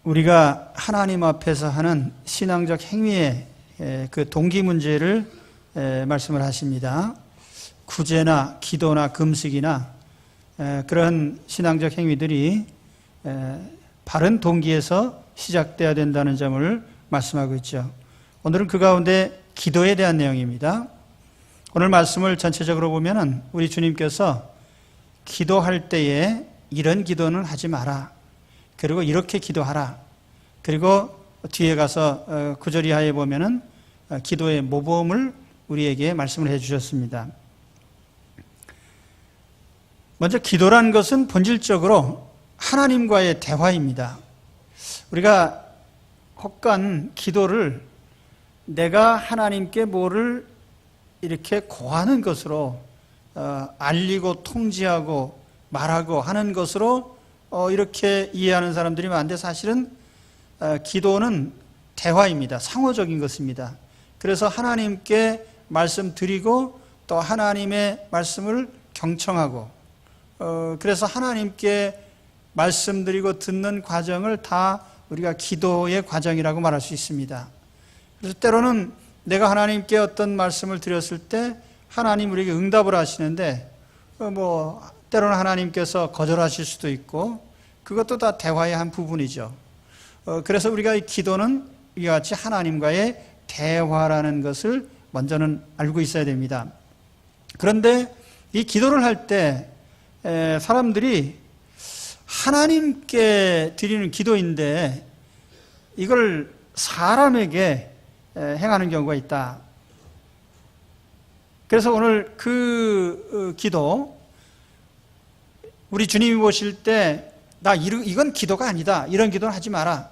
우리가 하나님 앞에서 하는 신앙적 행위의 그 동기 문제를 말씀을 하십니다. 구제나 기도나 금식이나 그런 신앙적 행위들이 바른 동기에서 시작돼야 된다는 점을 말씀하고 있죠. 오늘은 그 가운데 기도에 대한 내용입니다. 오늘 말씀을 전체적으로 보면은 우리 주님께서 기도할 때에 이런 기도는 하지 마라. 그리고 이렇게 기도하라. 그리고 뒤에 가서 구절 이하에 보면은 기도의 모범을 우리에게 말씀을 해 주셨습니다. 먼저 기도라는 것은 본질적으로 하나님과의 대화입니다. 우리가 혹간 기도를 내가 하나님께 뭐를 이렇게 고하는 것으로 알리고 통지하고 말하고 하는 것으로 이렇게 이해하는 사람들이 많은데 사실은 기도는 대화입니다. 상호적인 것입니다. 그래서 하나님께 말씀드리고 또 하나님의 말씀을 경청하고 그래서 하나님께 말씀드리고 듣는 과정을 다 우리가 기도의 과정이라고 말할 수 있습니다. 그래서 때로는 내가 하나님께 어떤 말씀을 드렸을 때 하나님 우리에게 응답을 하시는데 때로는 하나님께서 거절하실 수도 있고 그것도 다 대화의 한 부분이죠. 그래서 우리가 이 기도는 이와 같이 하나님과의 대화라는 것을 먼저는 알고 있어야 됩니다. 그런데 이 기도를 할 때 사람들이 하나님께 드리는 기도인데 이걸 사람에게 행하는 경우가 있다. 그래서 오늘 그 기도 우리 주님이 보실 때 나 이건 기도가 아니다. 이런 기도는 하지 마라.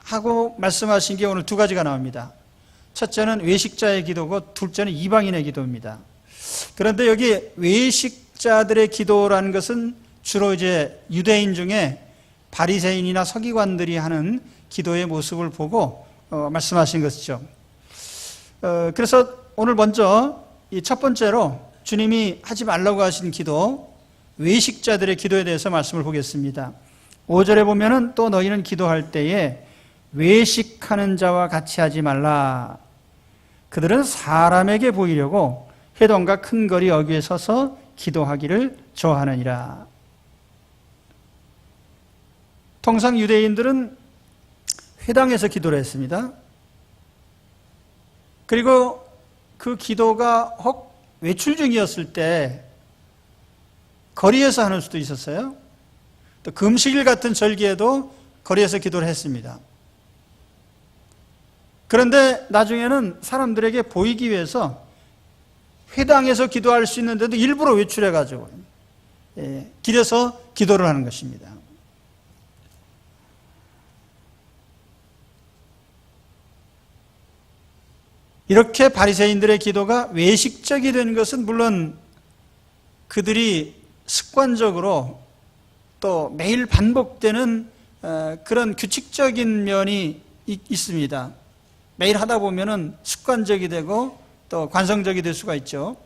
하고 말씀하신 게 오늘 두 가지가 나옵니다. 첫째는 외식자의 기도고 둘째는 이방인의 기도입니다. 그런데 여기 외식자들의 기도라는 것은 주로 이제 유대인 중에 바리새인이나 서기관들이 하는 기도의 모습을 보고 말씀하신 것이죠. 그래서 오늘 먼저 이 첫 번째로 주님이 하지 말라고 하신 기도, 외식자들의 기도에 대해서 말씀을 보겠습니다. 5절에 보면은 또 너희는 기도할 때에 외식하는 자와 같이 하지 말라. 그들은 사람에게 보이려고 회당과 큰 거리 어귀에 서서 기도하기를 좋아하느니라. 통상 유대인들은 회당에서 기도를 했습니다. 그리고 그 기도가 혹 외출 중이었을 때 거리에서 하는 수도 있었어요. 또 금식일 같은 절기에도 거리에서 기도를 했습니다. 그런데 나중에는 사람들에게 보이기 위해서 회당에서 기도할 수 있는데도 일부러 외출해가지고 길에서 기도를 하는 것입니다. 이렇게 바리새인들의 기도가 외식적이 된 것은 물론 그들이 습관적으로 또 매일 반복되는 그런 규칙적인 면이 있습니다. 매일 하다 보면은 습관적이 되고 또 관성적이 될 수가 있죠.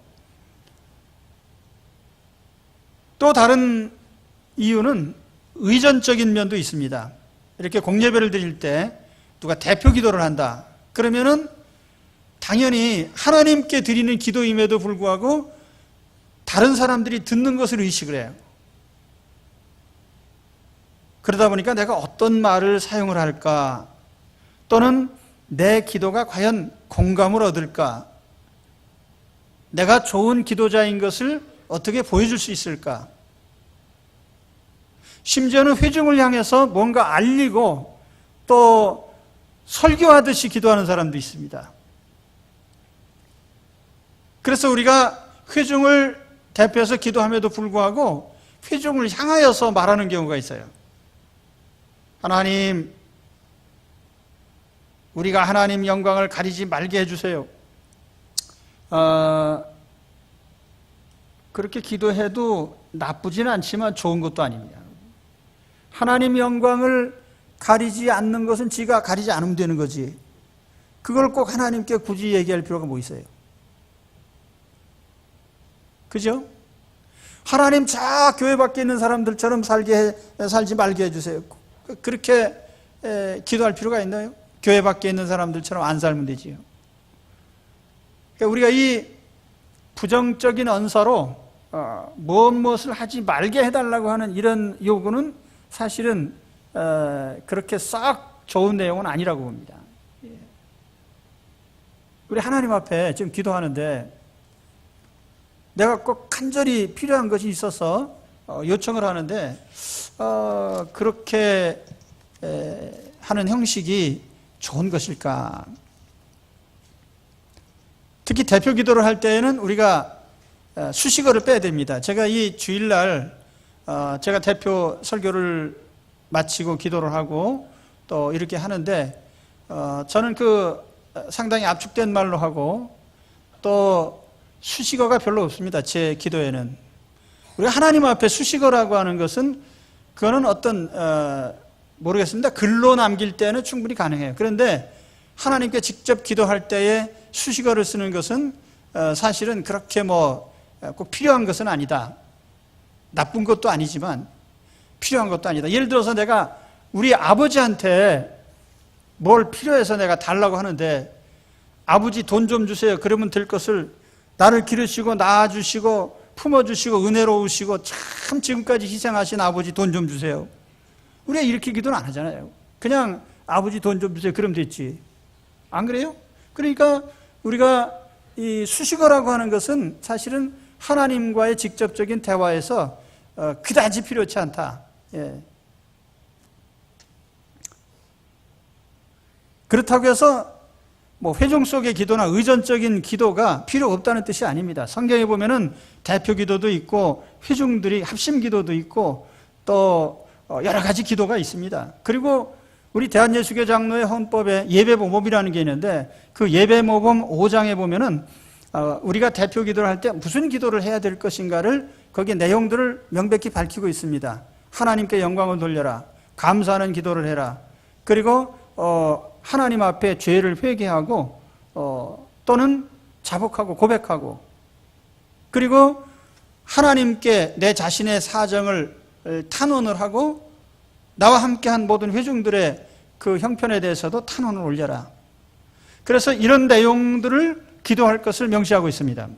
또 다른 이유는 의전적인 면도 있습니다. 이렇게 공예배를 드릴 때 누가 대표 기도를 한다. 그러면은 당연히 하나님께 드리는 기도임에도 불구하고 다른 사람들이 듣는 것을 의식을 해요. 그러다 보니까 내가 어떤 말을 사용을 할까? 또는 내 기도가 과연 공감을 얻을까? 내가 좋은 기도자인 것을 어떻게 보여줄 수 있을까? 심지어는 회중을 향해서 뭔가 알리고 또 설교하듯이 기도하는 사람도 있습니다. 그래서 우리가 회중을 대표해서 기도함에도 불구하고 회중을 향하여서 말하는 경우가 있어요. 하나님, 우리가 하나님 영광을 가리지 말게 해주세요. 그렇게 기도해도 나쁘지는 않지만 좋은 것도 아닙니다. 하나님 영광을 가리지 않는 것은 지가 가리지 않으면 되는 거지. 그걸 꼭 하나님께 굳이 얘기할 필요가 뭐 있어요? 그죠? 하나님 저 교회 밖에 있는 사람들처럼 살지 말게 해주세요. 그렇게 기도할 필요가 있나요? 교회 밖에 있는 사람들처럼 안 살면 되지요. 그러니까 우리가 이 부정적인 언사로 무엇을 하지 말게 해달라고 하는 이런 요구는 사실은 그렇게 썩 좋은 내용은 아니라고 봅니다. 우리 하나님 앞에 지금 기도하는데 내가 꼭 간절히 필요한 것이 있어서 요청을 하는데 그렇게 하는 형식이 좋은 것일까? 특히 대표 기도를 할 때에는 우리가 수식어를 빼야 됩니다. 제가 이 주일날 제가 대표 설교를 마치고 기도를 하고 또 이렇게 하는데 저는 상당히 압축된 말로 하고 또 수식어가 별로 없습니다. 제 기도에는. 우리가 하나님 앞에 수식어라고 하는 것은 그거는 어떤 모르겠습니다. 글로 남길 때는 충분히 가능해요. 그런데 하나님께 직접 기도할 때에 수식어를 쓰는 것은 사실은 그렇게 꼭 필요한 것은 아니다. 나쁜 것도 아니지만 필요한 것도 아니다. 예를 들어서 내가 우리 아버지한테 뭘 필요해서 내가 달라고 하는데 아버지 돈 좀 주세요. 그러면 될 것을 나를 기르시고 낳아주시고 품어주시고 은혜로우시고 참 지금까지 희생하신 아버지 돈 좀 주세요. 우리가 이렇게 기도는 안 하잖아요. 그냥 아버지 돈 좀 주세요. 그럼 됐지. 안 그래요? 그러니까 우리가 이 수식어라고 하는 것은 사실은 하나님과의 직접적인 대화에서 그다지 필요치 않다. 예. 그렇다고 해서 회종 속의 기도나 의존적인 기도가 필요 없다는 뜻이 아닙니다. 성경에 보면은 대표 기도도 있고 회중들이 합심 기도도 있고 또 여러 가지 기도가 있습니다. 그리고 우리 대한예수교 장로의 헌법에 예배모범이라는 게 있는데 그 예배모범 5장에 보면은 우리가 대표 기도를 할 때 무슨 기도를 해야 될 것인가를 거기에 내용들을 명백히 밝히고 있습니다. 하나님께 영광을 돌려라. 감사하는 기도를 해라. 그리고 하나님 앞에 죄를 회개하고 또는 자복하고 고백하고 그리고 하나님께 내 자신의 사정을 탄원을 하고 나와 함께한 모든 회중들의 그 형편에 대해서도 탄원을 올려라. 그래서 이런 내용들을 기도할 것을 명시하고 있습니다.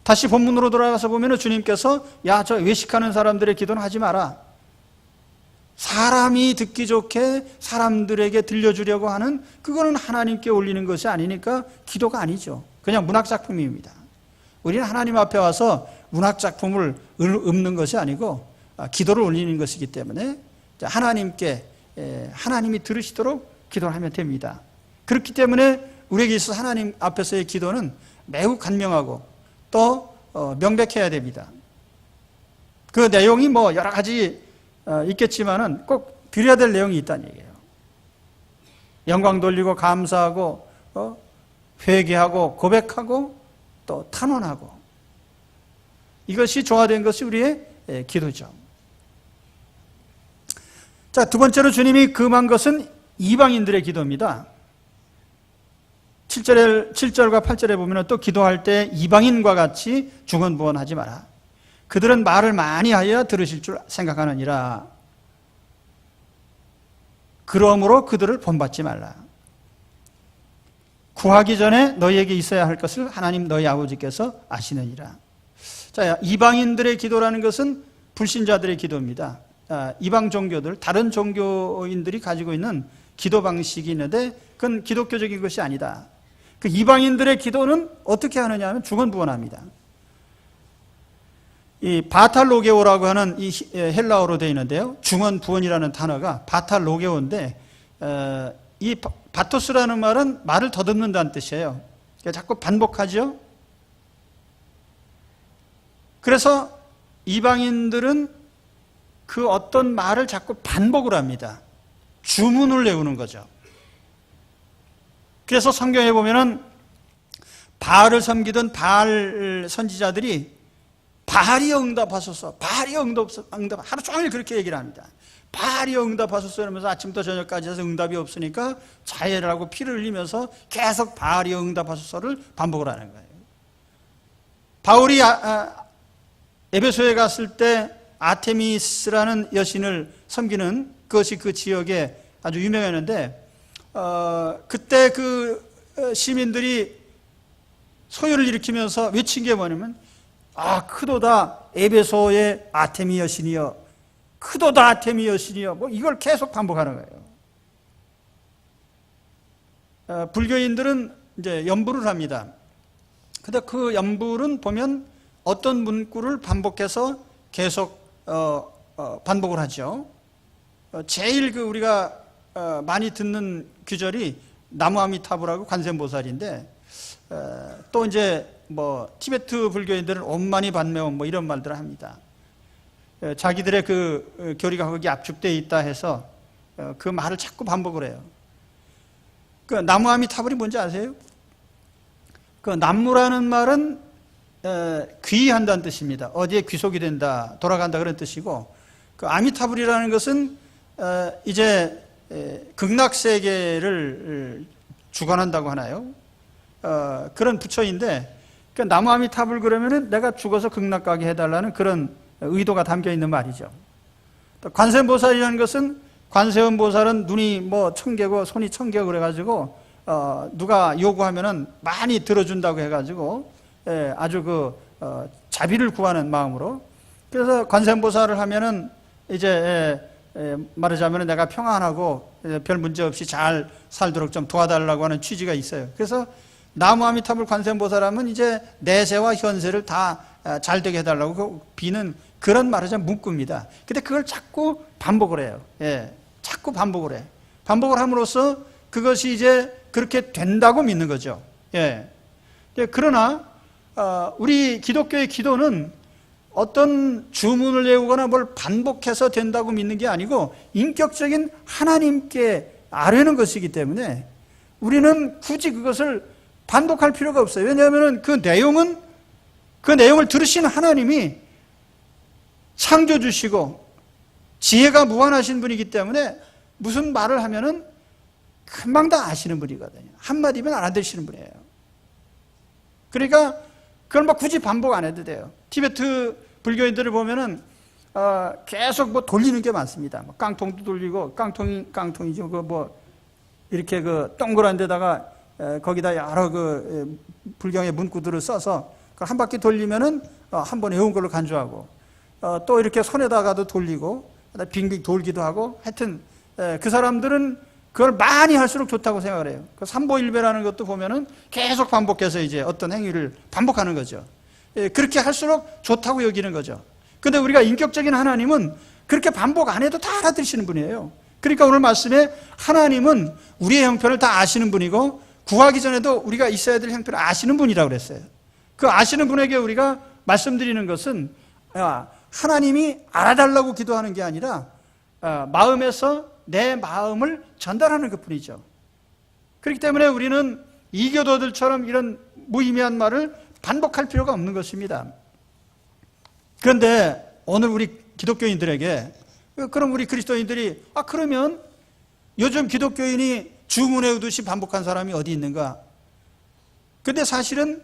다시 본문으로 돌아가서 보면 주님께서 저 외식하는 사람들의 기도는 하지 마라. 사람이 듣기 좋게 사람들에게 들려주려고 하는 그거는 하나님께 올리는 것이 아니니까 기도가 아니죠. 그냥 문학작품입니다. 우리는 하나님 앞에 와서 문학작품을 읊는 것이 아니고 기도를 올리는 것이기 때문에 하나님께 하나님이 들으시도록 기도를 하면 됩니다. 그렇기 때문에 우리에게 있어서 하나님 앞에서의 기도는 매우 간명하고 또 명백해야 됩니다. 그 내용이 여러 가지 있겠지만은 꼭 드려야 될 내용이 있다는 얘기예요. 영광 돌리고 감사하고 회개하고 고백하고 또 탄원하고 이것이 조화된 것이 우리의 기도죠. 자, 두 번째로 주님이 금한 것은 이방인들의 기도입니다. 7절과 8절에 보면 또 기도할 때 이방인과 같이 중언부언하지 마라. 그들은 말을 많이 하여 들으실 줄 생각하느니라. 그러므로 그들을 본받지 말라. 구하기 전에 너희에게 있어야 할 것을 하나님 너희 아버지께서 아시느니라. 자, 이방인들의 기도라는 것은 불신자들의 기도입니다. 이방 종교들, 다른 종교인들이 가지고 있는 기도 방식이 있는데 그건 기독교적인 것이 아니다. 그 이방인들의 기도는 어떻게 하느냐 하면 중언부언합니다. 이 바탈로게오라고 하는 이 헬라어로 되어 있는데요. 중언부언이라는 단어가 바탈로게오인데 이 바토스라는 말은 말을 더듬는다는 뜻이에요. 자꾸 반복하죠. 그래서 이방인들은 그 어떤 말을 자꾸 반복을 합니다. 주문을 외우는 거죠. 그래서 성경에 보면은 바알을 섬기던 바알 선지자들이 바알이 응답하소서, 바알이 응답, 하루 종일 그렇게 얘기를 합니다. 바알이 응답하소서 이러면서 아침부터 저녁까지 해서 응답이 없으니까 자해를 하고 피를 흘리면서 계속 바알이 응답하소서를 반복을 하는 거예요. 바울이 에베소에 갔을 때 아테미스라는 여신을 섬기는 그것이 그 지역에 아주 유명했는데, 그때 그 시민들이 소요를 일으키면서 외친 게 뭐냐면, 크도다 에베소의 아테미 여신이여, 크도다 아테미 여신이여, 뭐 이걸 계속 반복하는 거예요. 불교인들은 이제 연불을 합니다. 근데 그 연불은 보면 어떤 문구를 반복해서 계속 반복을 하죠. 제일 그 우리가 많이 듣는 규절이 나무아미타불하고 관세음보살인데, 또 이제 뭐 티베트 불교인들은 옴마니 반메옴 뭐 이런 말들을 합니다. 자기들의 그 교리가 거기 압축되어 있다 해서 그 말을 자꾸 반복을 해요. 그 나무아미타불이 뭔지 아세요? 그 남무라는 말은 귀한다는 뜻입니다. 어디에 귀속이 된다, 돌아간다 그런 뜻이고, 그 아미타불이라는 것은 이제 극락세계를 주관한다고 하나요? 그런 부처인데, 그 나무아미타불 그러면은 내가 죽어서 극락 가게 해달라는 그런 의도가 담겨 있는 말이죠. 또 관세음보살이라는 것은, 관세음보살은 눈이 뭐 1000개고 손이 1000개고 그래가지고 누가 요구하면은 많이 들어준다고 해가지고 아주 그 자비를 구하는 마음으로, 그래서 관세음보살을 하면은 이제 말하자면 내가 평안하고 별 문제 없이 잘 살도록 좀 도와달라고 하는 취지가 있어요. 그래서 나무아미타불 관세음보살하면 이제 내세와 현세를 다 잘 되게 해달라고 비는 그런 말하자면 문구입니다. 근데 그걸 자꾸 반복을 해요. 자꾸 반복을 해. 반복을 함으로써 그것이 이제 그렇게 된다고 믿는 거죠. 그러나 우리 기독교의 기도는 어떤 주문을 외우거나 뭘 반복해서 된다고 믿는 게 아니고 인격적인 하나님께 아뢰는 것이기 때문에 우리는 굳이 그것을 반복할 필요가 없어요. 왜냐하면 그 내용을 들으신 하나님이 창조주시고 지혜가 무한하신 분이기 때문에 무슨 말을 하면은 금방 다 아시는 분이거든요. 한마디면 알아들으시는 분이에요. 그러니까 그걸 막 굳이 반복 안 해도 돼요. 티베트 불교인들을 보면은 계속 뭐 돌리는 게 많습니다. 뭐 깡통도 돌리고, 깡통이죠. 그 뭐 이렇게 그 동그란 데다가 거기다 여러 그 불경의 문구들을 써서 그걸 한 바퀴 돌리면은 한 번에 외운 걸로 간주하고, 또 이렇게 손에다가도 돌리고 빙빙 돌기도 하고, 하여튼 그 사람들은 그걸 많이 할수록 좋다고 생각을 해요. 그 삼보일배라는 것도 보면은 계속 반복해서 이제 어떤 행위를 반복하는 거죠. 그렇게 할수록 좋다고 여기는 거죠. 근데 우리가 인격적인 하나님은 그렇게 반복 안 해도 다 알아들으시는 분이에요. 그러니까 오늘 말씀에 하나님은 우리의 형편을 다 아시는 분이고, 구하기 전에도 우리가 있어야 될 형편을 아시는 분이라고 그랬어요. 그 아시는 분에게 우리가 말씀드리는 것은, 하나님이 알아달라고 기도하는 게 아니라 마음에서 내 마음을 전달하는 것 뿐이죠. 그렇기 때문에 우리는 이교도들처럼 이런 무의미한 말을 반복할 필요가 없는 것입니다. 그런데 오늘 우리 기독교인들에게, 그럼 우리 그리스도인들이 그러면 요즘 기독교인이 주문에 의듯이 반복한 사람이 어디 있는가? 근데 사실은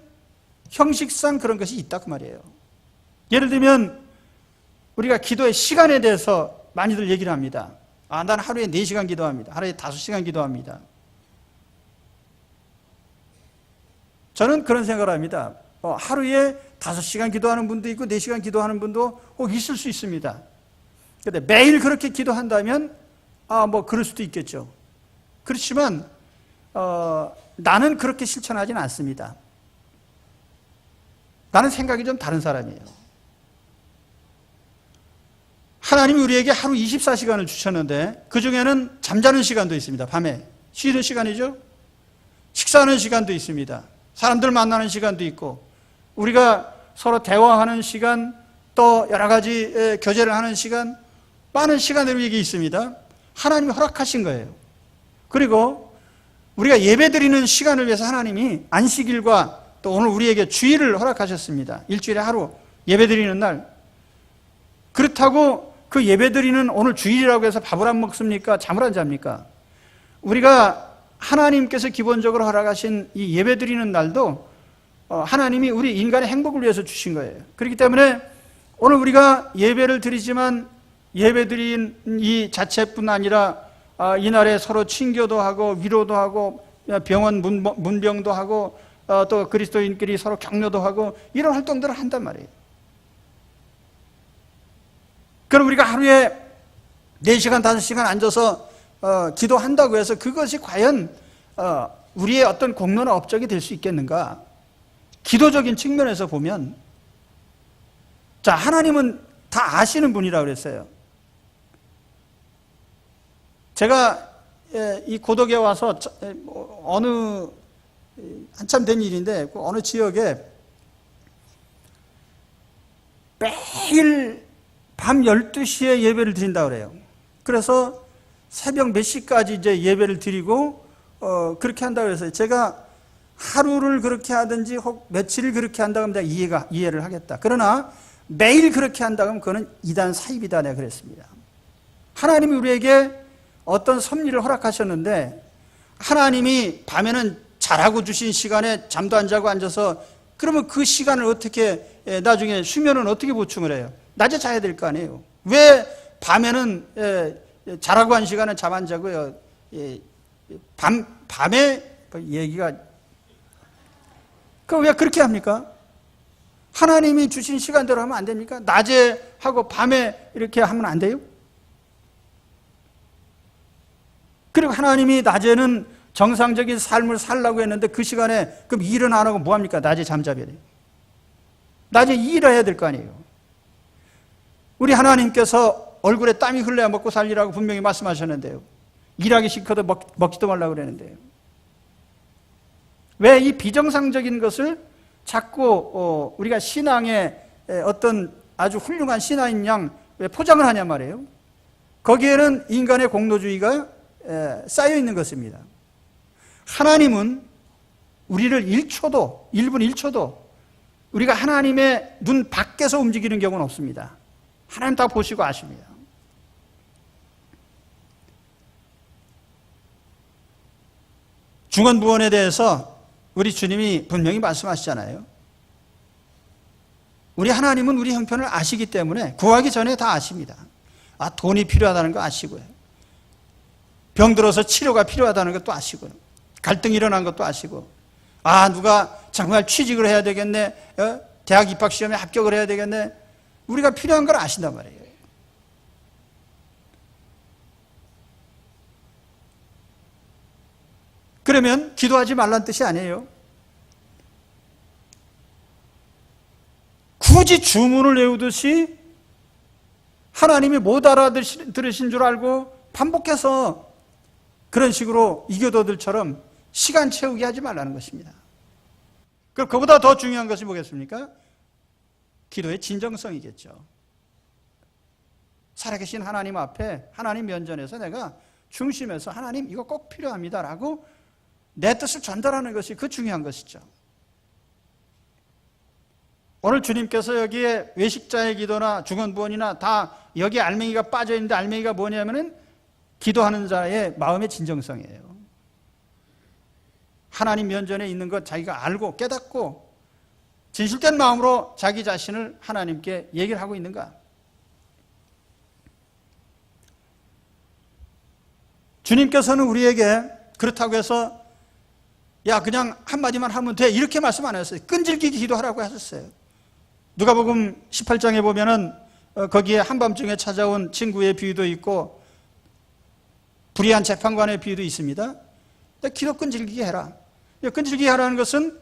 형식상 그런 것이 있다 그 말이에요. 예를 들면 우리가 기도의 시간에 대해서 많이들 얘기를 합니다. 나는 하루에 4시간 기도합니다. 하루에 5시간 기도합니다. 저는 그런 생각을 합니다. 하루에 5시간 기도하는 분도 있고 4시간 기도하는 분도 있을 수 있습니다. 그런데 매일 그렇게 기도한다면 뭐 그럴 수도 있겠죠. 그렇지만 나는 그렇게 실천하지는 않습니다. 나는 생각이 좀 다른 사람이에요. 하나님이 우리에게 하루 24시간을 주셨는데 그 중에는 잠자는 시간도 있습니다. 밤에 쉬는 시간이죠. 식사하는 시간도 있습니다. 사람들 만나는 시간도 있고, 우리가 서로 대화하는 시간, 또 여러 가지 교제를 하는 시간, 많은 시간들이 우리에게 있습니다. 하나님이 허락하신 거예요. 그리고 우리가 예배드리는 시간을 위해서 하나님이 안식일과 또 오늘 우리에게 주일을 허락하셨습니다. 일주일에 하루 예배드리는 날. 그렇다고 그 예배드리는 오늘 주일이라고 해서 밥을 안 먹습니까? 잠을 안 잡니까? 우리가 하나님께서 기본적으로 허락하신 이 예배드리는 날도 하나님이 우리 인간의 행복을 위해서 주신 거예요. 그렇기 때문에 오늘 우리가 예배를 드리지만 예배 드린 이 자체뿐 아니라 이날에 서로 친교도 하고 위로도 하고 병원 문병도 하고 또 그리스도인끼리 서로 격려도 하고 이런 활동들을 한단 말이에요. 그럼 우리가 하루에 4시간, 5시간 앉아서 기도한다고 해서 그것이 과연 우리의 어떤 공로나 업적이 될 수 있겠는가? 기도적인 측면에서 보면, 자, 하나님은 다 아시는 분이라고 그랬어요. 제가 이 고덕에 와서 어느 한참 된 일인데 어느 지역에 매일 밤 12시에 예배를 드린다고 그래요. 그래서 새벽 몇 시까지 이제 예배를 드리고 그렇게 한다고 그랬어요. 제가 하루를 그렇게 하든지 혹 며칠을 그렇게 한다고 하면 내가 이해를 하겠다. 그러나 매일 그렇게 한다고 하면 그거는 이단 사입이다 내가 그랬습니다. 하나님이 우리에게 어떤 섭리를 허락하셨는데 하나님이 밤에는 자라고 주신 시간에 잠도 안 자고 앉아서 그러면 그 시간을 어떻게 나중에 수면은 어떻게 보충을 해요? 낮에 자야 될 거 아니에요. 왜 밤에는 자라고 한 시간에 잠 안 자고요? 밤에 얘기가 왜 그렇게 합니까? 하나님이 주신 시간대로 하면 안 됩니까? 낮에 하고 밤에 이렇게 하면 안 돼요? 그리고 하나님이 낮에는 정상적인 삶을 살라고 했는데 그 시간에 그럼 일은 안 하고 뭐 합니까? 낮에 잠자야 돼요. 낮에 일해야 될 거 아니에요. 우리 하나님께서 얼굴에 땀이 흘러야 먹고 살리라고 분명히 말씀하셨는데요. 일하기 싫거든 먹지도 말라고 그랬는데요. 왜 이 비정상적인 것을 자꾸 우리가 신앙의 어떤 아주 훌륭한 신앙인 양 왜 포장을 하냔 말이에요. 거기에는 인간의 공로주의가 쌓여 있는 것입니다. 하나님은 우리를 1분 1초도 우리가 하나님의 눈 밖에서 움직이는 경우는 없습니다. 하나님 다 보시고 아십니다. 중언부언에 대해서 우리 주님이 분명히 말씀하시잖아요. 우리 하나님은 우리 형편을 아시기 때문에 구하기 전에 다 아십니다. 돈이 필요하다는 거 아시고요. 병들어서 치료가 필요하다는 것도 아시고요. 갈등이 일어난 것도 아시고, 누가 정말 취직을 해야 되겠네, 대학 입학시험에 합격을 해야 되겠네, 우리가 필요한 걸 아신단 말이에요. 그러면 기도하지 말란 뜻이 아니에요. 굳이 주문을 외우듯이 하나님이 못 알아들으신 줄 알고 반복해서 그런 식으로 이교도들처럼 시간 채우기 하지 말라는 것입니다. 그보다 더 중요한 것이 뭐겠습니까? 기도의 진정성이겠죠. 살아계신 하나님 앞에 하나님 면전에서 내가 중심에서 하나님 이거 꼭 필요합니다라고 내 뜻을 전달하는 것이 그 중요한 것이죠. 오늘 주님께서 여기에 외식자의 기도나 중언부언이나 다 여기에 알맹이가 빠져있는데 알맹이가 뭐냐면은 기도하는 자의 마음의 진정성이에요. 하나님 면전에 있는 것 자기가 알고 깨닫고 진실된 마음으로 자기 자신을 하나님께 얘기를 하고 있는가? 주님께서는 우리에게 그렇다고 해서 그냥 한마디만 하면 돼 이렇게 말씀 안 하셨어요. 끈질기게 기도하라고 하셨어요. 누가복음 18장에 보면은 거기에 한밤중에 찾아온 친구의 비유도 있고 불의한 재판관의 비유도 있습니다. 기도 끈질기게 해라. 끈질기게 하라는 것은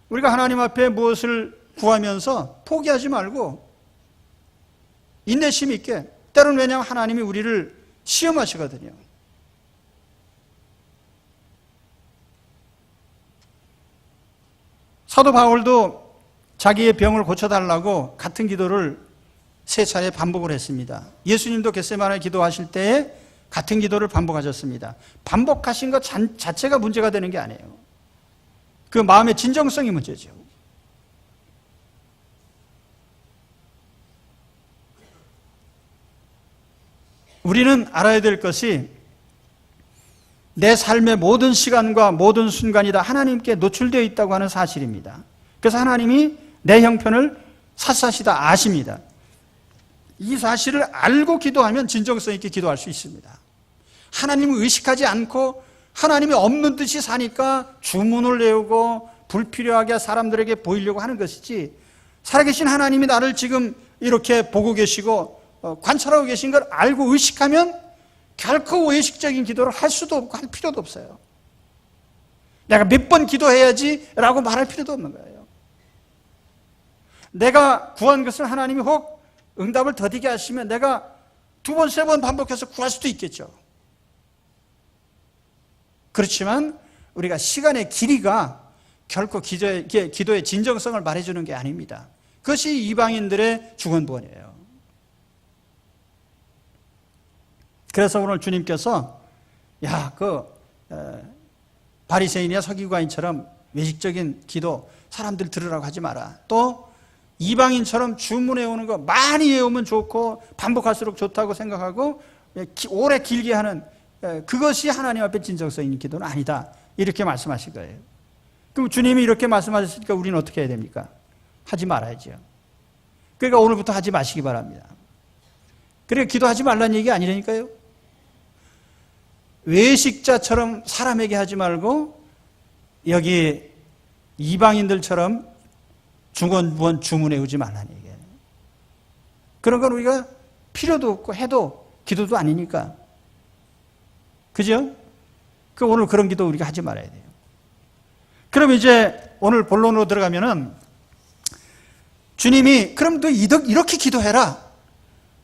우리가 하나님 앞에 무엇을 구하면서 포기하지 말고 인내심 있게, 때로는 왜냐하면 하나님이 우리를 시험하시거든요. 사도 바울도 자기의 병을 고쳐달라고 같은 기도를 3차례 반복을 했습니다. 예수님도 겟세마네 기도하실 때에 같은 기도를 반복하셨습니다. 반복하신 것 자체가 문제가 되는 게 아니에요. 그 마음의 진정성이 문제죠. 우리는 알아야 될 것이 내 삶의 모든 시간과 모든 순간이 다 하나님께 노출되어 있다고 하는 사실입니다. 그래서 하나님이 내 형편을 샅샅이 다 아십니다. 이 사실을 알고 기도하면 진정성 있게 기도할 수 있습니다. 하나님을 의식하지 않고 하나님이 없는 듯이 사니까 주문을 외우고 불필요하게 사람들에게 보이려고 하는 것이지, 살아계신 하나님이 나를 지금 이렇게 보고 계시고 관찰하고 계신 걸 알고 의식하면 결코 의식적인 기도를 할 수도 없고 할 필요도 없어요. 내가 몇 번 기도해야지 라고 말할 필요도 없는 거예요. 내가 구한 것을 하나님이 혹 응답을 더디게 하시면 내가 2번, 3번 반복해서 구할 수도 있겠죠. 그렇지만 우리가 시간의 길이가 결코 기도의 진정성을 말해주는 게 아닙니다. 그것이 이방인들의 중언부언이에요. 그래서 오늘 주님께서 바리새인이나 서기관인처럼 외식적인 기도 사람들 들으라고 하지 마라. 또 이방인처럼 주문해오는 거 많이 해오면 좋고 반복할수록 좋다고 생각하고 오래 길게 하는 그것이 하나님 앞에 진정성 있는 기도는 아니다. 이렇게 말씀하신 거예요. 그럼 주님이 이렇게 말씀하셨으니까 우리는 어떻게 해야 됩니까? 하지 말아야죠. 그러니까 오늘부터 하지 마시기 바랍니다. 그러니까 기도하지 말라는 얘기 아니라니까요. 외식자처럼 사람에게 하지 말고 여기 이방인들처럼 중언부언 주문해오지 말라는 얘기예요. 그런 건 우리가 필요도 없고 해도 기도도 아니니까. 그죠? 오늘 그런 기도 우리가 하지 말아야 돼요. 그럼 이제 오늘 본론으로 들어가면은 주님이 그럼 너 이렇게 기도해라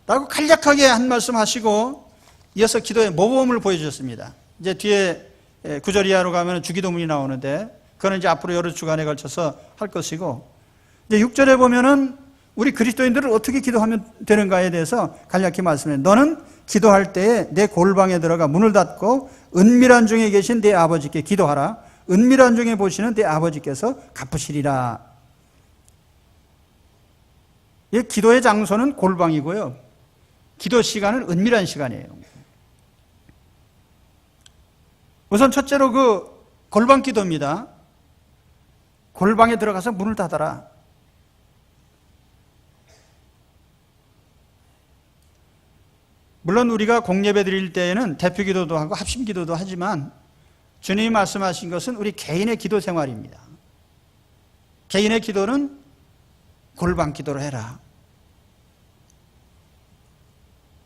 라고 간략하게 한 말씀 하시고 이어서 기도의 모범을 보여주셨습니다. 이제 뒤에 9절 이하로 가면 주기도문이 나오는데 그거는 이제 앞으로 여러 주간에 걸쳐서 할 것이고, 이제 6절에 보면은 우리 그리스도인들은 어떻게 기도하면 되는가에 대해서 간략히 말씀해요. 너는 기도할 때에 내 골방에 들어가 문을 닫고 은밀한 중에 계신 내 아버지께 기도하라. 은밀한 중에 보시는 내 아버지께서 갚으시리라. 이 기도의 장소는 골방이고요. 기도 시간은 은밀한 시간이에요. 우선 첫째로 골방 기도입니다. 골방에 들어가서 문을 닫아라. 물론 우리가 공예배 드릴 때에는 대표 기도도 하고 합심 기도도 하지만 주님이 말씀하신 것은 우리 개인의 기도 생활입니다. 개인의 기도는 골방 기도를 해라.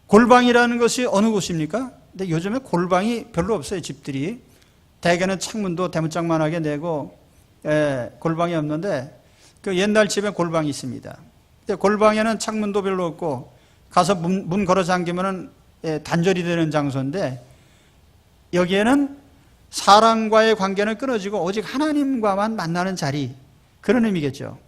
골방이라는 것이 어느 곳입니까? 근데 요즘에 골방이 별로 없어요. 집들이 대개는 창문도 대문짝만하게 내고 골방이 없는데 그 옛날 집에 골방이 있습니다. 근데 골방에는 창문도 별로 없고 가서 문 걸어 잠기면은 단절이 되는 장소인데 여기에는 사람과의 관계는 끊어지고 오직 하나님과만 만나는 자리, 그런 의미겠죠.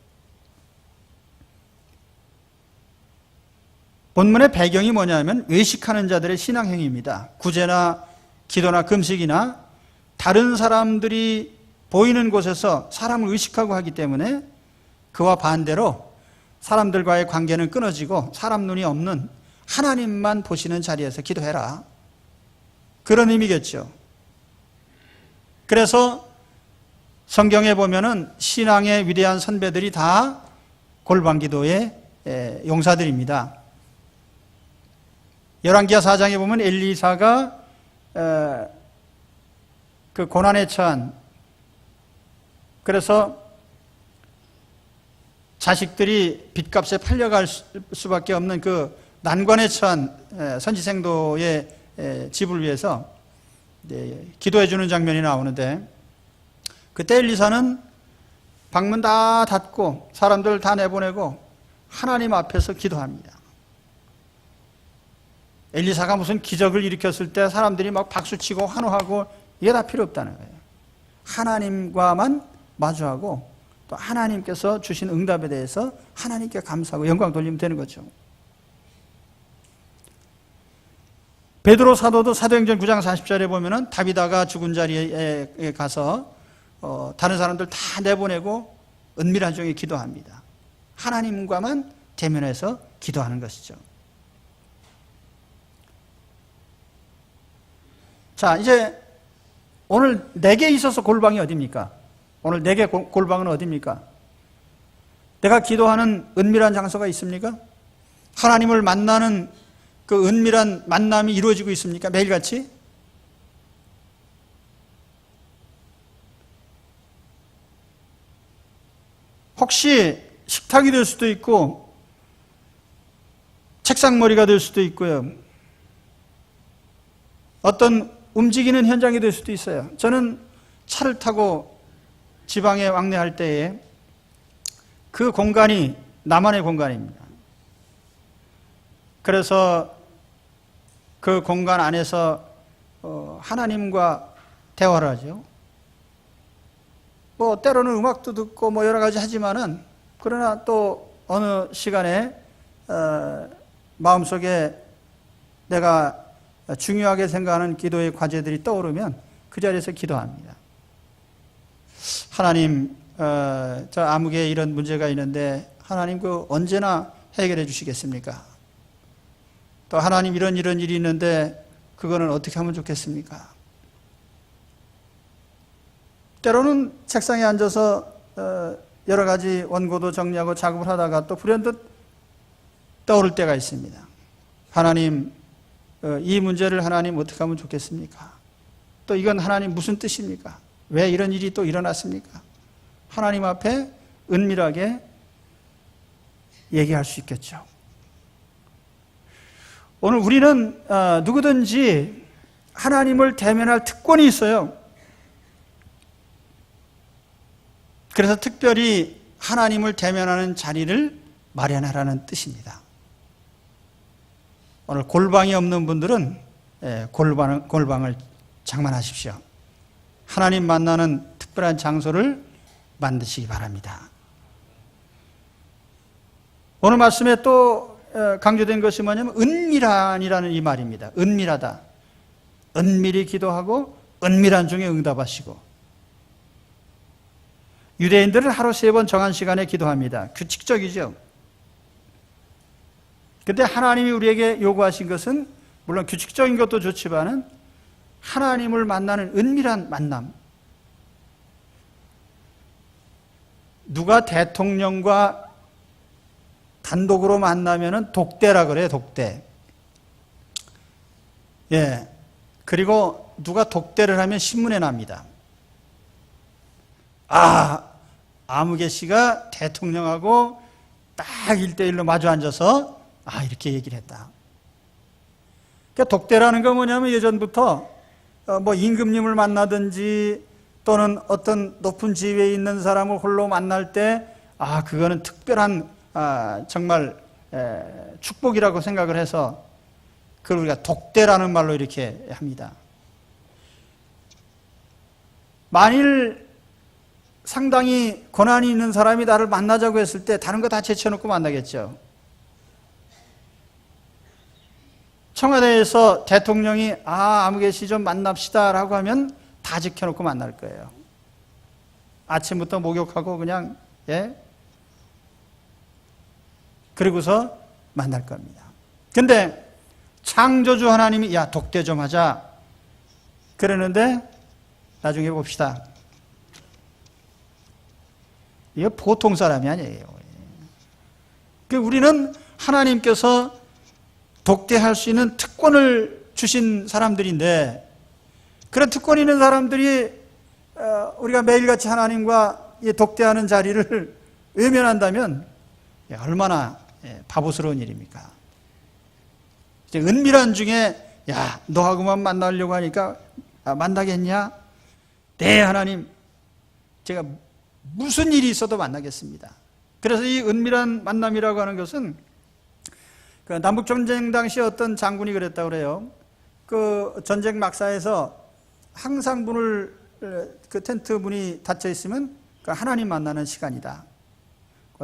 본문의 배경이 뭐냐면 외식하는 자들의 신앙행위입니다. 구제나 기도나 금식이나 다른 사람들이 보이는 곳에서 사람을 의식하고 하기 때문에 그와 반대로 사람들과의 관계는 끊어지고 사람 눈이 없는 하나님만 보시는 자리에서 기도해라. 그런 의미겠죠. 그래서 성경에 보면은 신앙의 위대한 선배들이 다 골방 기도의 용사들입니다. 열왕기하 4장에 보면 엘리사가 그 고난에 처한, 그래서 자식들이 빚값에 팔려갈 수밖에 없는 그 난관에 처한 선지생도의 집을 위해서 기도해 주는 장면이 나오는데, 그때 엘리사는 방문 다 닫고 사람들 다 내보내고 하나님 앞에서 기도합니다. 엘리사가 무슨 기적을 일으켰을 때 사람들이 막 박수치고 환호하고 이게 다 필요 없다는 거예요. 하나님과만 마주하고 또 하나님께서 주신 응답에 대해서 하나님께 감사하고 영광 돌리면 되는 거죠. 베드로 사도도 사도행전 9장 40절에 보면은 다비다가 죽은 자리에 가서 다른 사람들 다 내보내고 은밀한 중에 기도합니다. 하나님과만 대면해서 기도하는 것이죠. 자, 이제 오늘 내게 있어서 골방이 어디입니까? 오늘 내게 골방은 어디입니까? 내가 기도하는 은밀한 장소가 있습니까? 하나님을 만나는 그 은밀한 만남이 이루어지고 있습니까? 매일같이? 혹시 식탁이 될 수도 있고 책상머리가 될 수도 있고요. 어떤 움직이는 현장이 될 수도 있어요. 저는 차를 타고 지방에 왕래할 때에 그 공간이 나만의 공간입니다. 그래서 그 공간 안에서 하나님과 대화를 하죠. 뭐 때로는 음악도 듣고 뭐 여러 가지 하지만은, 그러나 또 어느 시간에 마음속에 내가 중요하게 생각하는 기도의 과제들이 떠오르면 그 자리에서 기도합니다. 하나님, 저 아무개 이런 문제가 있는데 하나님 그 언제나 해결해 주시겠습니까? 또 하나님 이런 일이 있는데 그거는 어떻게 하면 좋겠습니까? 때로는 책상에 앉아서 여러 가지 원고도 정리하고 작업을 하다가 또 불현듯 떠오를 때가 있습니다. 하나님, 이 문제를 하나님 어떻게 하면 좋겠습니까? 또 이건 하나님 무슨 뜻입니까? 왜 이런 일이 또 일어났습니까? 하나님 앞에 은밀하게 얘기할 수 있겠죠. 오늘 우리는 누구든지 하나님을 대면할 특권이 있어요. 그래서 특별히 하나님을 대면하는 자리를 마련하라는 뜻입니다. 오늘 골방이 없는 분들은 골방을 장만하십시오. 하나님 만나는 특별한 장소를 만드시기 바랍니다. 오늘 말씀에 또 강조된 것이 뭐냐면 은밀한이라는 이 말입니다. 은밀하다. 은밀히 기도하고 은밀한 중에 응답하시고. 유대인들은 하루 3번 정한 시간에 기도합니다. 규칙적이죠. 그런데 하나님이 우리에게 요구하신 것은 물론 규칙적인 것도 좋지만은 하나님을 만나는 은밀한 만남. 누가 대통령과 단독으로 만나면은 독대라 그래요, 독대. 예. 그리고 누가 독대를 하면 신문에 납니다. 아무개 씨가 대통령하고 딱 1대1로 마주 앉아서 이렇게 얘기를 했다. 그러니까 독대라는 건 뭐냐면 예전부터 뭐 임금님을 만나든지 또는 어떤 높은 지위에 있는 사람을 홀로 만날 때 그거는 특별한 정말 축복이라고 생각을 해서 그걸 우리가 독대라는 말로 이렇게 합니다. 만일 상당히 권한이 있는 사람이 나를 만나자고 했을 때 다른 거 다 제쳐놓고 만나겠죠. 청와대에서 대통령이 아무개 씨 좀 만납시다 라고 하면 다 지켜놓고 만날 거예요. 아침부터 목욕하고 그냥 그리고서 만날 겁니다. 근데 창조주 하나님이 독대 좀 하자 그러는데 나중에 봅시다. 이거 보통 사람이 아니에요. 우리는 하나님께서 독대할 수 있는 특권을 주신 사람들인데 그런 특권 있는 사람들이 우리가 매일같이 하나님과 독대하는 자리를 외면한다면 얼마나 바보스러운 일입니까? 은밀한 중에 너하고만 만나려고 하니까 만나겠냐? 네, 하나님, 제가 무슨 일이 있어도 만나겠습니다. 그래서 이 은밀한 만남이라고 하는 것은 그 남북전쟁 당시 어떤 장군이 그랬다고 그래요. 그 전쟁 막사에서 항상 그 텐트 문이 닫혀 있으면 하나님 만나는 시간이다.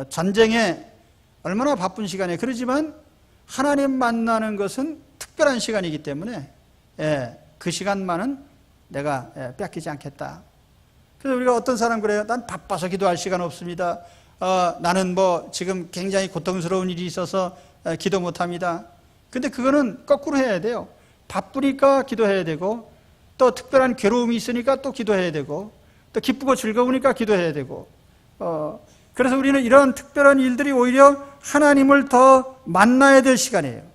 전쟁에 얼마나 바쁜 시간에 그러지만 하나님 만나는 것은 특별한 시간이기 때문에 그 시간만은 내가 뺏기지 않겠다. 그래서 우리가 어떤 사람 그래요. 난 바빠서 기도할 시간 없습니다. 나는 뭐 지금 굉장히 고통스러운 일이 있어서 기도 못합니다. 근데 그거는 거꾸로 해야 돼요. 바쁘니까 기도해야 되고 또 특별한 괴로움이 있으니까 또 기도해야 되고 또 기쁘고 즐거우니까 기도해야 되고 그래서 우리는 이런 특별한 일들이 오히려 하나님을 더 만나야 될 시간이에요.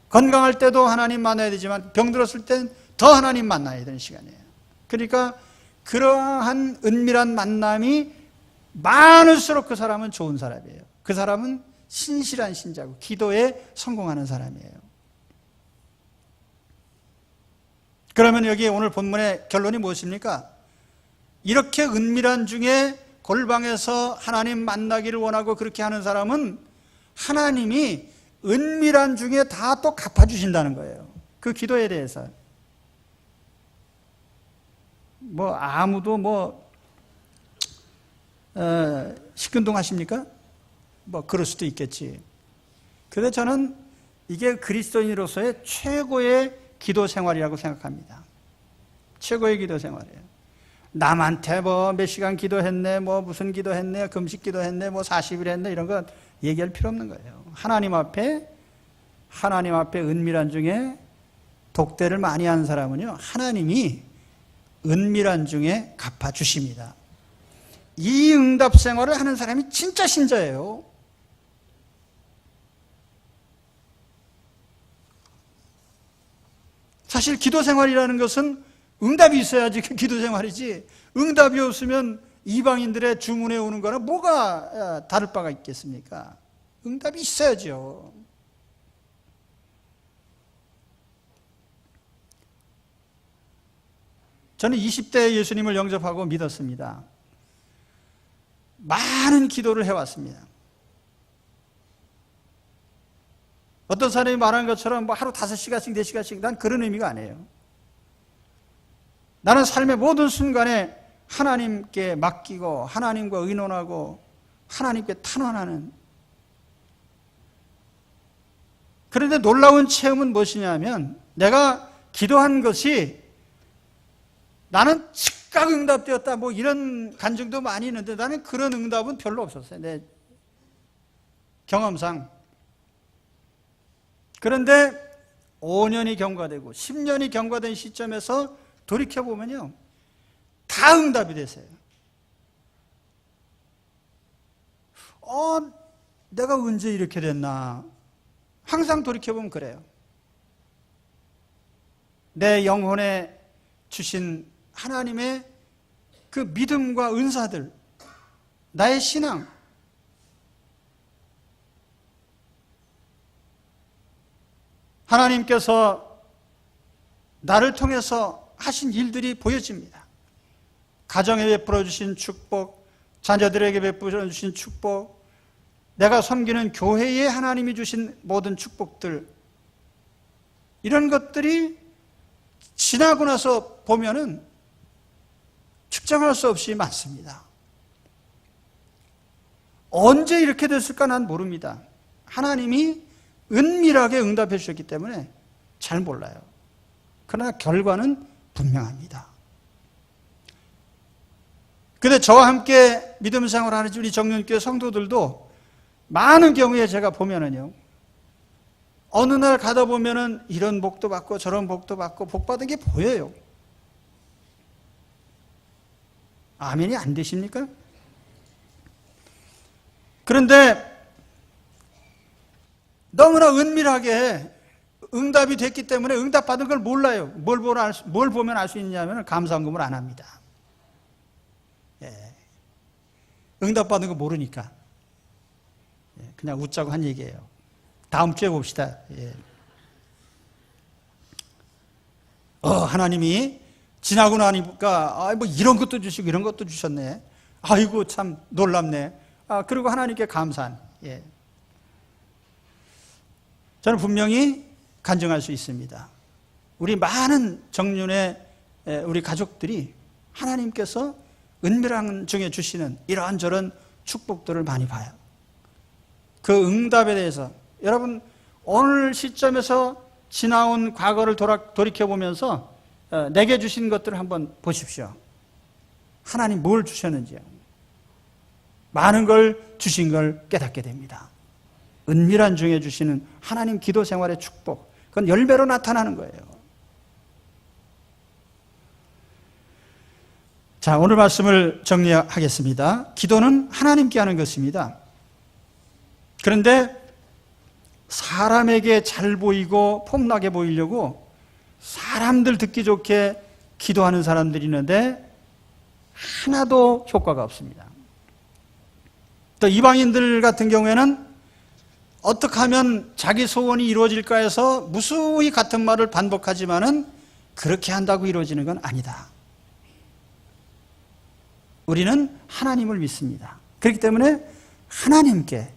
건강할 때도 하나님 만나야 되지만 병들었을 땐 더 하나님 만나야 되는 시간이에요. 그러니까 그러한 은밀한 만남이 많을수록 그 사람은 좋은 사람이에요. 그 사람은 신실한 신자고 기도에 성공하는 사람이에요. 그러면 여기 오늘 본문의 결론이 무엇입니까? 이렇게 은밀한 중에 골방에서 하나님 만나기를 원하고 그렇게 하는 사람은 하나님이 은밀한 중에 다 또 갚아주신다는 거예요. 그 기도에 대해서. 아무도 시큰둥 하십니까? 그럴 수도 있겠지. 그런데 저는 이게 그리스도인으로서의 최고의 기도 생활이라고 생각합니다. 최고의 기도 생활이에요. 남한테 몇 시간 기도했네, 무슨 기도했네, 금식 기도했네, 40일 했네, 이런 거 얘기할 필요 없는 거예요. 하나님 앞에 은밀한 중에 독대를 많이 한 사람은요, 하나님이 은밀한 중에 갚아주십니다. 이 응답 생활을 하는 사람이 진짜 신자예요. 사실 기도 생활이라는 것은 응답이 있어야지 기도 생활이지, 응답이 없으면 이방인들의 주문에 오는 거나 뭐가 다를 바가 있겠습니까? 응답이 있어야죠. 저는 20대에 예수님을 영접하고 믿었습니다. 많은 기도를 해왔습니다. 어떤 사람이 말하는 것처럼 하루 5시간씩 4시간씩, 난 그런 의미가 아니에요. 나는 삶의 모든 순간에 하나님께 맡기고 하나님과 의논하고 하나님께 탄원하는. 그런데 놀라운 체험은 무엇이냐면, 내가 기도한 것이 나는 즉각 응답되었다 이런 간증도 많이 있는데, 나는 그런 응답은 별로 없었어요, 내 경험상. 그런데 5년이 경과되고 10년이 경과된 시점에서 돌이켜보면요, 다 응답이 됐어요. 내가 언제 이렇게 됐나. 항상 돌이켜보면 그래요. 내 영혼에 주신 하나님의 그 믿음과 은사들, 나의 신앙, 하나님께서 나를 통해서 하신 일들이 보여집니다. 가정에 베풀어 주신 축복, 자녀들에게 베풀어 주신 축복, 내가 섬기는 교회에 하나님이 주신 모든 축복들, 이런 것들이 지나고 나서 보면은 측정할 수 없이 많습니다. 언제 이렇게 됐을까 난 모릅니다. 하나님이 은밀하게 응답해 주셨기 때문에 잘 몰라요. 그러나 결과는 분명합니다. 그런데 저와 함께 믿음 생활하는 우리 정년교회 성도들도 많은 경우에 제가 보면은요, 어느 날 가다 보면은 이런 복도 받고 저런 복도 받고 복 받은 게 보여요. 아멘이 안 되십니까? 그런데 너무나 은밀하게 응답이 됐기 때문에 응답받은 걸 몰라요. 뭘 보면 알 수 있냐면 감사헌금을 안 합니다. 응답받은 거 모르니까. 그냥 웃자고 한 얘기예요. 다음 주에 봅시다. 하나님이 지나고 나니까 이런 것도 주시고 이런 것도 주셨네. 아이고 참 놀랍네. 그리고 하나님께 감사한. 저는 분명히 간증할 수 있습니다. 우리 많은 정륜의 우리 가족들이 하나님께서 은밀한 중에 주시는 이런저런 축복들을 많이 봐요. 그 응답에 대해서 여러분 오늘 시점에서 지나온 과거를 돌이켜보면서 내게 주신 것들을 한번 보십시오. 하나님 뭘 주셨는지요. 많은 걸 주신 걸 깨닫게 됩니다. 은밀한 중에 주시는 하나님 기도 생활의 축복, 그건 열배로 나타나는 거예요. 자, 오늘 말씀을 정리하겠습니다. 기도는 하나님께 하는 것입니다. 그런데 사람에게 잘 보이고 폼나게 보이려고 사람들 듣기 좋게 기도하는 사람들이 있는데 하나도 효과가 없습니다. 또 이방인들 같은 경우에는 어떻게 하면 자기 소원이 이루어질까 해서 무수히 같은 말을 반복하지만은 그렇게 한다고 이루어지는 건 아니다. 우리는 하나님을 믿습니다. 그렇기 때문에 하나님께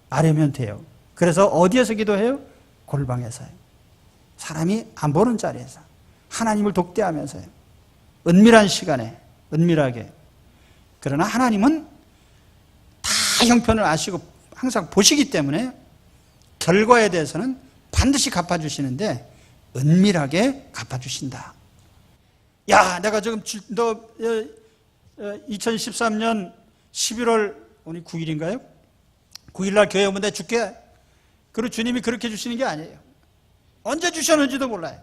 아뢰면 돼요. 그래서 어디에서 기도해요? 골방에서요. 사람이 안 보는 자리에서 하나님을 독대하면서요. 은밀한 시간에 은밀하게. 그러나 하나님은 다 형편을 아시고 항상 보시기 때문에 결과에 대해서는 반드시 갚아주시는데 은밀하게 갚아주신다. 야, 내가 지금 너 2013년 11월 오늘 9일인가요? 9일날 교회 오면 내가 줄게. 그리고 주님이 그렇게 주시는 게 아니에요. 언제 주셨는지도 몰라요.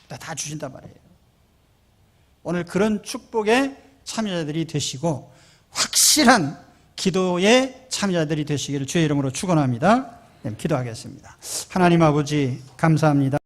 다 주신단 말이에요. 오늘 그런 축복의 참여자들이 되시고 확실한 기도의 참여자들이 되시기를 주의 이름으로 축원합니다. 네, 기도하겠습니다. 하나님 아버지 감사합니다.